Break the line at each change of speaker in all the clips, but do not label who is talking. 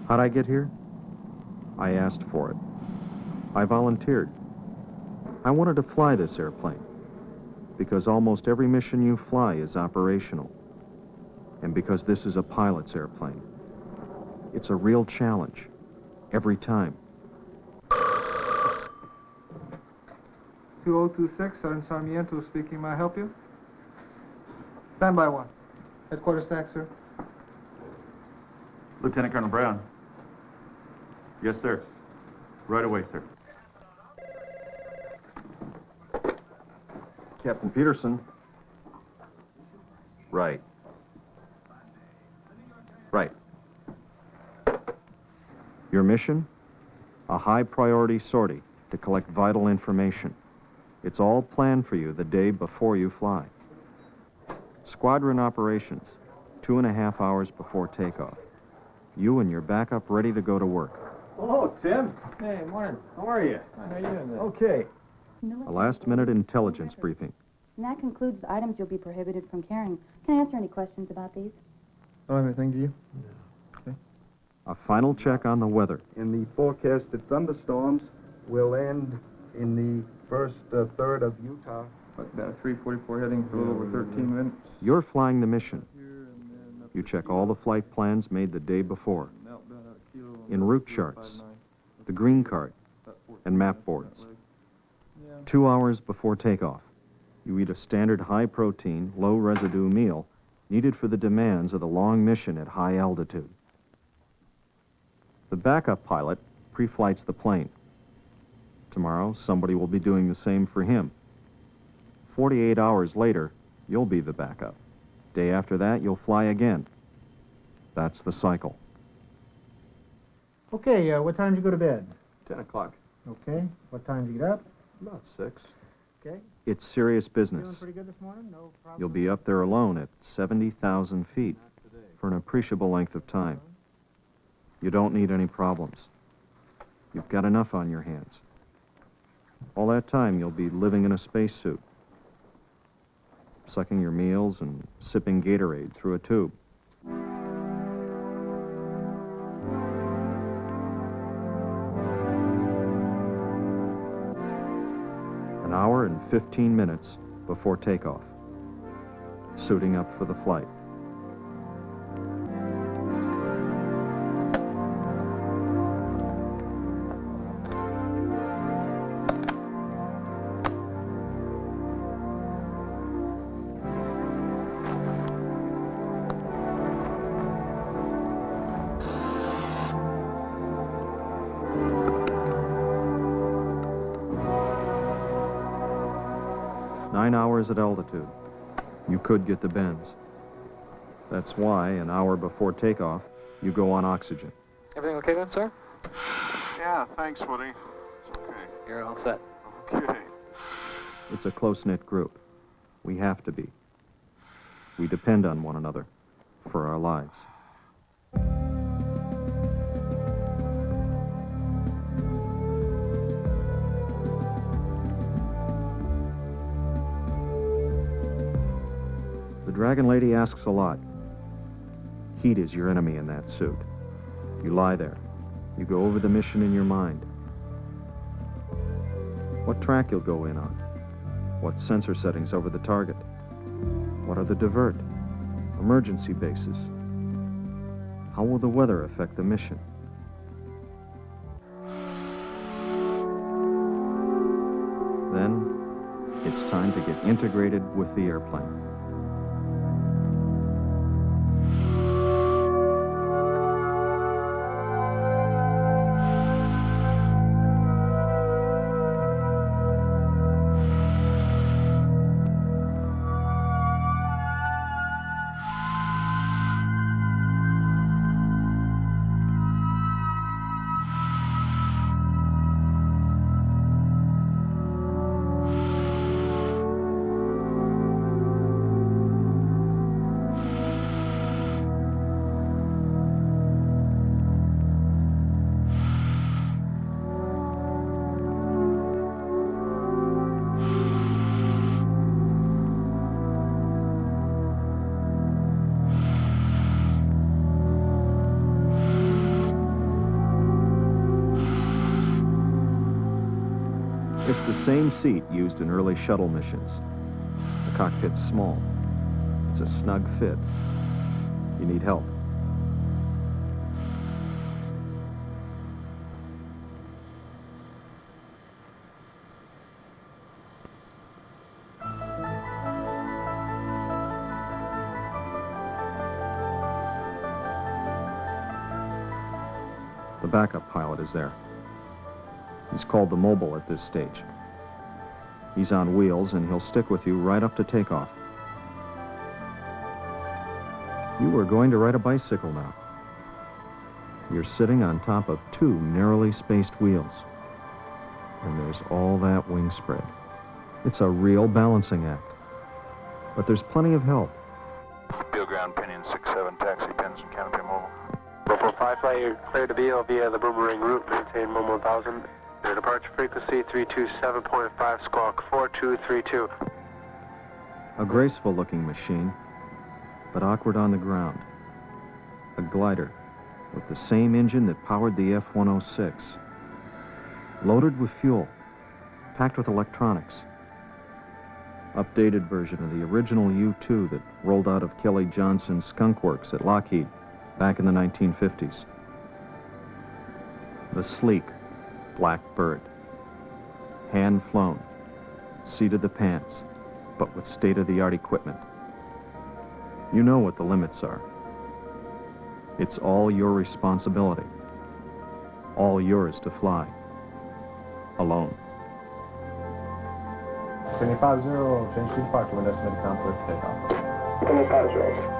How'd I get here? I asked for it. I volunteered. I wanted to fly this airplane because almost every mission you fly is operational, and because this is a pilot's airplane. It's a real challenge, every time.
2026, Sergeant Sarmiento speaking. May I help you? Standby one. Headquarters stack, sir.
Lieutenant Colonel Brown. Yes, sir. Right away, sir.
Captain Peterson. Right. Right. Your mission? A high-priority sortie to collect vital information. It's all planned for you the day before you fly. Squadron operations, 2.5 hours before takeoff. You and your backup ready to go to work.
Hello, Tim.
Hey, morning.
How are you?
How are you doing there?
Okay.
A last-minute intelligence briefing.
And that concludes the items you'll be prohibited from carrying. Can I answer any questions about these?
Oh, anything to you?
A final check on the weather.
In the forecasted thunderstorms will end in the first third of Utah.
About 344 heading for a little over 13 minutes.
You're flying the mission. You check all the flight plans made the day before. In route charts, the green card, and map boards. 2 hours before takeoff, you eat a standard high-protein, low-residue meal needed for the demands of the long mission at high altitude. The backup pilot pre-flights the plane. Tomorrow, somebody will be doing the same for him. 48 hours later, you'll be the backup. Day after that, you'll fly again. That's the cycle.
Okay, what time did you go to bed?
10 o'clock.
Okay. What time did you get up?
About 6.
Okay.
It's serious
Feeling
business.
pretty good this morning? No problem?
You'll be up there alone at 70,000 feet for an appreciable length of time. You don't need any problems. You've got enough on your hands. All that time, you'll be living in a spacesuit, sucking your meals and sipping Gatorade through a tube. An hour and 15 minutes before takeoff. Suiting up for the flight. At altitude. You could get the bends. That's why, an hour before takeoff, you go on oxygen.
Everything okay then, sir?
Yeah, thanks, Woody. It's okay.
You're all set.
Okay.
It's a close-knit group. We have to be. We depend on one another for our lives. The Dragon Lady asks a lot. Heat is your enemy in that suit. You lie there. You go over the mission in your mind. What track you'll go in on. What sensor settings over the target. What are the divert, emergency bases. How will the weather affect the mission? Then, it's time to get integrated with the airplane. It's the same seat used in early shuttle missions. The cockpit's small. It's a snug fit. You need help. The backup pilot is there. He's called the mobile at this stage. He's on wheels, and he'll stick with you right up to takeoff. You are going to ride a bicycle now. You're sitting on top of two narrowly spaced wheels. And there's all that wing spread. It's a real balancing act. But there's plenty of help.
Beal ground, pinion 6-7, taxi, pins and canopy mobile.
445 flight, you're clear to Beal via the boomerang route, maintain Mo 1000. Your departure frequency 327.5, squawk 4232.
A graceful-looking machine, but awkward on the ground. A glider with the same engine that powered the F-106. Loaded with fuel, packed with electronics. Updated version of the original U-2 that rolled out of Kelly Johnson's Skunk Works at Lockheed back in the 1950s. The sleek Black Bird. Hand-flown, seat of the pants, but with state-of-the-art equipment. You know what the limits are. It's all your responsibility. All yours to fly. Alone.
25-0, change to departure when estimated conflict takeoff.
25-0.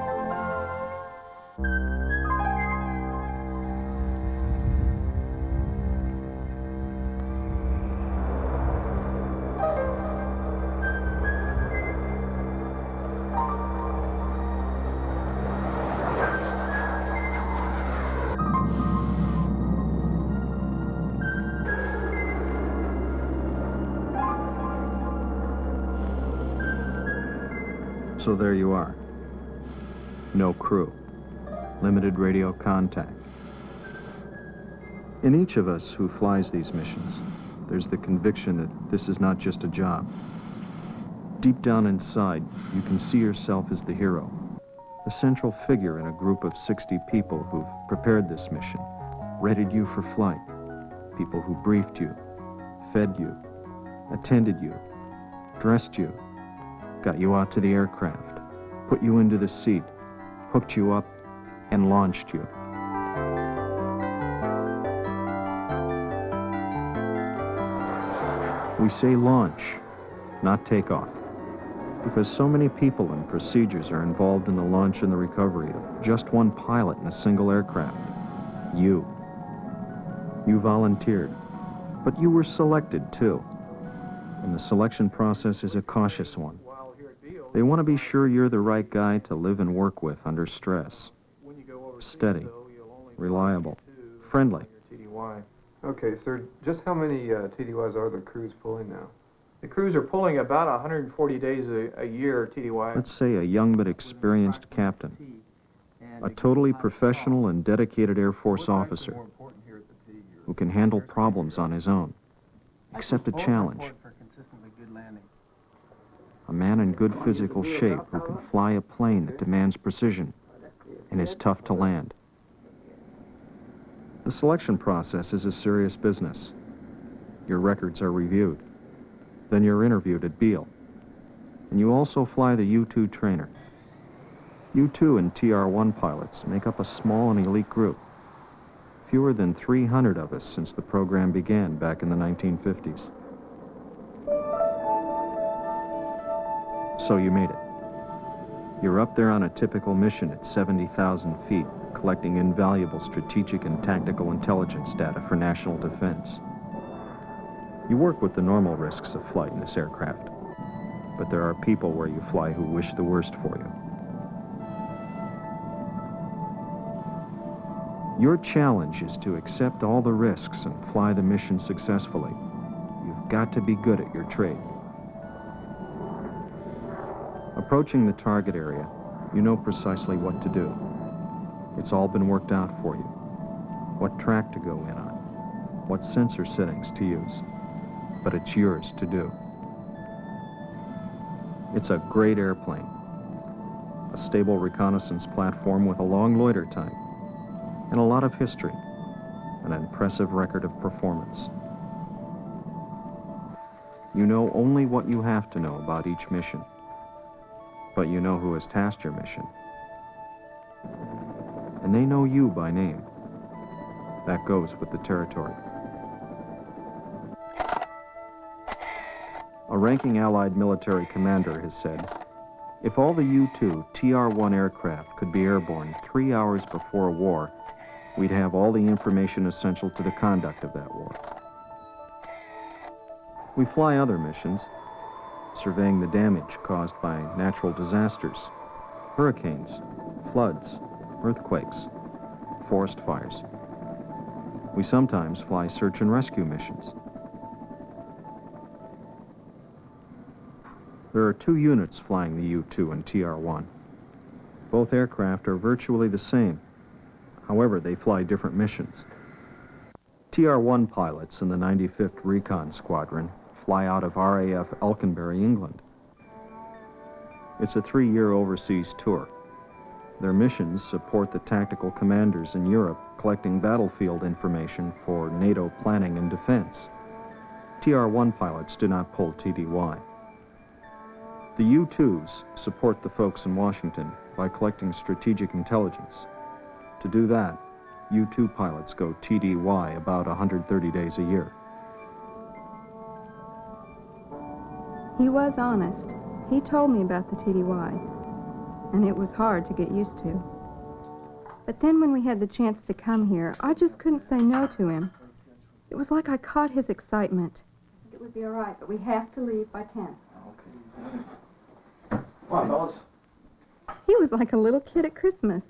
So there you are. No crew. Limited radio contact. In each of us who flies these missions, there's the conviction that this is not just a job. Deep down inside, you can see yourself as the hero, the central figure in a group of 60 people who've prepared this mission, readied you for flight, people who briefed you, fed you, attended you, dressed you, got you out to the aircraft, put you into the seat, hooked you up, and launched you. We say launch, not takeoff, because so many people and procedures are involved in the launch and the recovery of just one pilot in a single aircraft. You. You volunteered, but you were selected too. And the selection process is a cautious one. They want to be sure you're the right guy to live and work with under stress. Steady, reliable, friendly.
TDY. Okay, sir, just how many TDYs are the crews pulling now?
The crews are pulling about 140 days a year, TDY.
Let's say a young but experienced captain, a totally professional and dedicated Air Force officer who can handle problems on his own, accept a challenge. A man in good physical shape who can fly a plane that demands precision and is tough to land. The selection process is a serious business. Your records are reviewed. Then you're interviewed at Beal. And you also fly the U-2 trainer. U-2 and TR-1 pilots make up a small and elite group. Fewer than 300 of us since the program began back in the 1950s. So you made it. You're up there on a typical mission at 70,000 feet, collecting invaluable strategic and tactical intelligence data for national defense. You work with the normal risks of flight in this aircraft, but there are people where you fly who wish the worst for you. Your challenge is to accept all the risks and fly the mission successfully. You've got to be good at your trade. Approaching the target area, you know precisely what to do. It's all been worked out for you. What track to go in on, what sensor settings to use. but it's yours to do. It's a great airplane, a stable reconnaissance platform with a long loiter time, and a lot of history, an impressive record of performance. You know only what you have to know about each mission, but you know who has tasked your mission. And they know you by name. That goes with the territory. A ranking Allied military commander has said, if all the U-2 TR-1 aircraft could be airborne 3 hours before a war, we'd have all the information essential to the conduct of that war. We fly other missions, surveying the damage caused by natural disasters, hurricanes, floods, earthquakes, forest fires. We sometimes fly search and rescue missions. There are 2 units flying the U-2 and TR-1. Both aircraft are virtually the same. However, they fly different missions. TR-1 pilots in the 95th Recon Squadron fly out of RAF Elkinbury, England. It's a 3-year overseas tour. Their missions support the tactical commanders in Europe collecting battlefield information for NATO planning and defense. TR-1 pilots do not pull TDY. The U-2s support the folks in Washington by collecting strategic intelligence. To do that, U-2 pilots go TDY about 130 days a year.
He was honest. He told me about the TDY, and it was hard to get used to. But then when we had the chance to come here, I just couldn't say no to him. It was like I caught his excitement.
It would be all right, but we have to leave by 10.
Okay. Come on, fellas.
He was like a little kid at Christmas.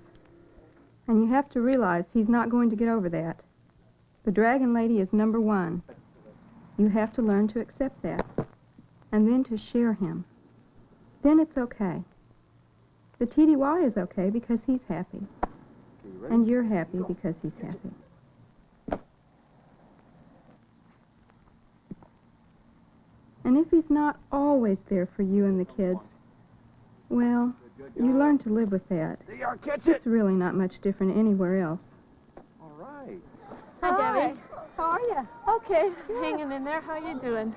And you have to realize he's not going to get over that. The Dragon Lady is number 1. You have to learn to accept that. And then to share him. Then it's okay. The TDY is okay because he's happy. And you're happy because he's happy. And if he's not always there for you and the kids, well, you learn to live with that. It's really not much different anywhere else.
All right.
Hi, Debbie.
How are you?
Okay, hanging in there. How you doing?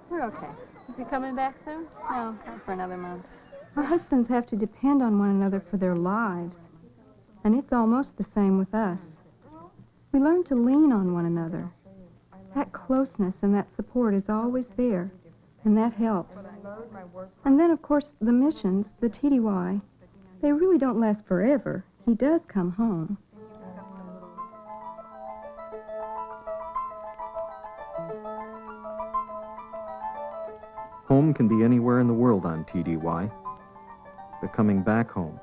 We're okay.
Is he coming back soon?
No, not for another month. Our husbands have to depend on one another for their lives. And it's almost the same with us. We learn to lean on one another. That closeness and that support is always there, and that helps. And then, of course, the missions, the TDY, they really don't last forever. He does come home.
Home can be anywhere in the world on TDY. But coming back home,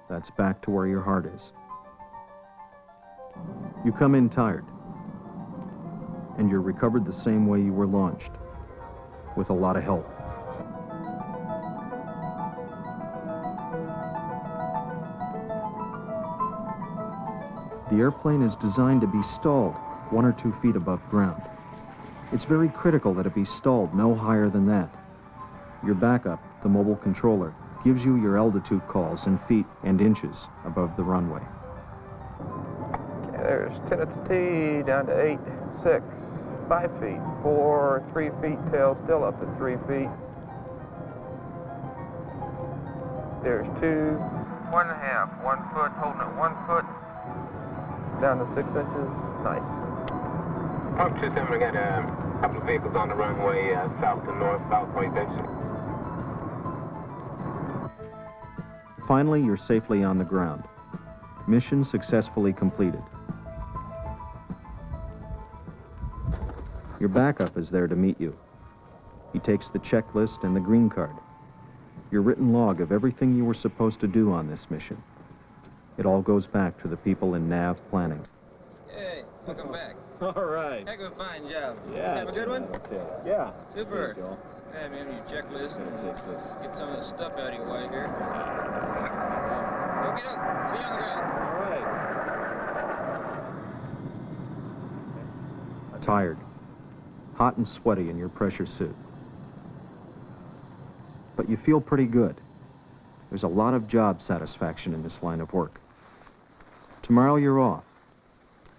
that's back to where your heart is. You come in tired, and you're recovered the same way you were launched, with a lot of help. The airplane is designed to be stalled 1 or 2 feet above ground. It's very critical that it be stalled no higher than that. Your backup, the mobile controller, gives you your altitude calls in feet and inches above the runway.
Okay, there's 10 at the T, down to 8, 6, 5 feet, 4, 3 feet, tail still up to 3 feet. There's 2, 1.5, 1 foot, holding it 1 foot, down to 6 inches, nice.
Mark 27, we got a couple of vehicles on the runway, south to north, South Point Junction.
Finally, you're safely on the ground. Mission successfully completed. Your backup is there to meet you. He takes the checklist and the green card. Your written log of everything you were supposed to do on this mission. It all goes back to the people in NAV planning.
Hey, welcome back.
All right.
Heck of a fine job.
Yeah.
Have a good one?
Okay. Yeah.
Super.
There you go.
Hey, man, your checklist.
I'm gonna take this.
Get some of the stuff out of your way here. Okay, see you on the ground.
All right.
Tired, hot and sweaty in your pressure suit. But you feel pretty good. There's a lot of job satisfaction in this line of work. Tomorrow you're off,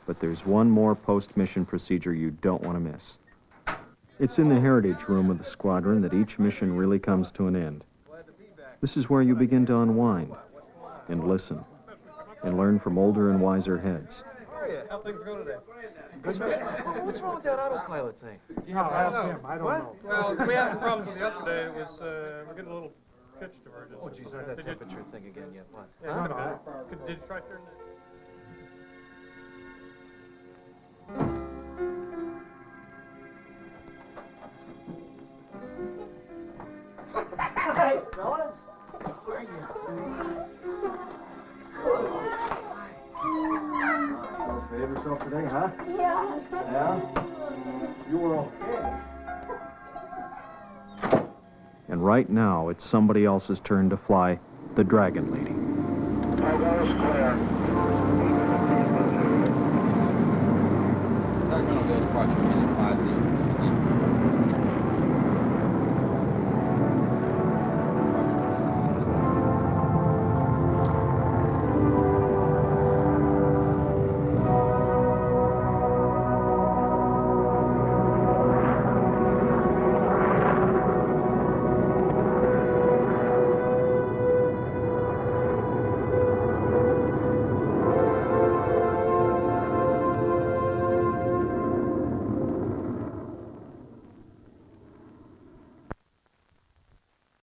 but there's one more post-mission procedure you don't want to miss. It's in the heritage room of the squadron that each mission really comes to an end. This is where you begin to unwind and listen and learn from older and wiser heads.
How things go today?
What's wrong with that autopilot thing?
Ask him, I don't know.
Well, we had some problems with yesterday. It was, we're getting a little pitch divergence.
Oh, geez, that temperature thing again yet. What?
Yeah, did you try turning it?
Hey, fellas. How are you? Behave yourself today, huh?
Yeah.
Yeah? You were okay.
And right now, it's somebody else's turn to fly the Dragon Lady.
They're going to go to approximately 50.